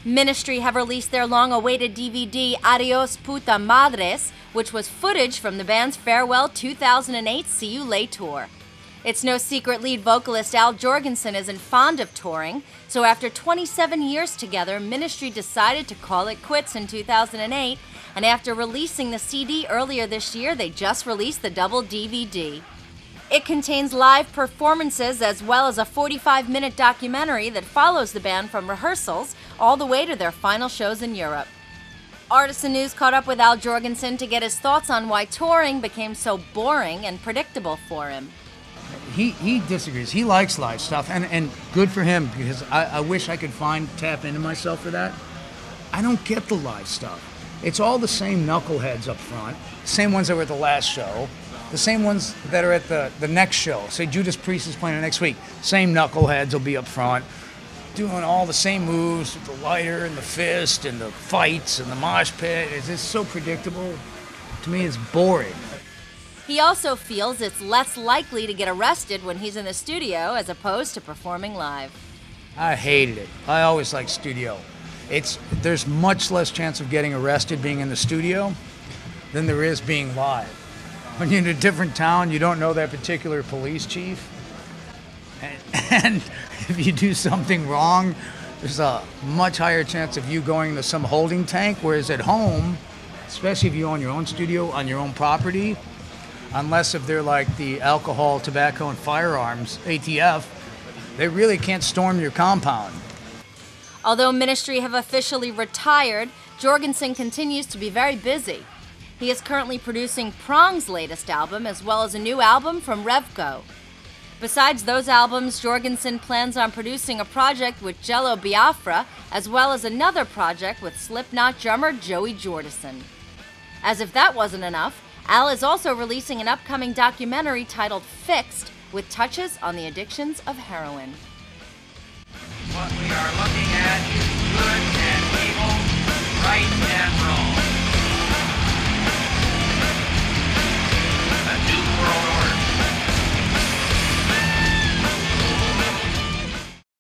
Ministry have released their long-awaited DVD, Adios, Puta, Madres, which was footage from the band's farewell 2008 See You Late tour. It's no secret lead vocalist Al Jourgensen isn't fond of touring, so after 27 years together, Ministry decided to call it quits in 2008, and after releasing the CD earlier this year, they just released the double DVD. It contains live performances as well as a 45-minute documentary that follows the band from rehearsals all the way to their final shows in Europe. Artisan News caught up with Al Jourgensen to get his thoughts on why touring became so boring and predictable for him. He disagrees. He likes live stuff, and good for him, because I wish I could tap into myself for that. I don't get the live stuff. It's all the same knuckleheads up front, same ones that were at the last show, the same ones that are at the next show. Say Judas Priest is playing the next week, same knuckleheads will be up front, doing all the same moves with the lighter and the fist and the fights and the mosh pit. It's just so predictable. To me, it's boring. He also feels it's less likely to get arrested when he's in the studio as opposed to performing live. I hated it. I always liked studio. There's much less chance of getting arrested being in the studio than there is being live. When you're in a different town, you don't know that particular police chief. And if you do something wrong, there's a much higher chance of you going to some holding tank, whereas at home, especially if you own your own studio on your own property, unless if they're like the Alcohol, Tobacco, and Firearms, ATF, they really can't storm your compound. Although Ministry have officially retired, Jourgensen continues to be very busy. He is currently producing Prong's latest album, as well as a new album from Revco. Besides those albums, Jourgensen plans on producing a project with Jello Biafra, as well as another project with Slipknot drummer Joey Jordison. As if that wasn't enough, Al is also releasing an upcoming documentary titled Fixed, with touches on the addictions of heroin. What we are looking at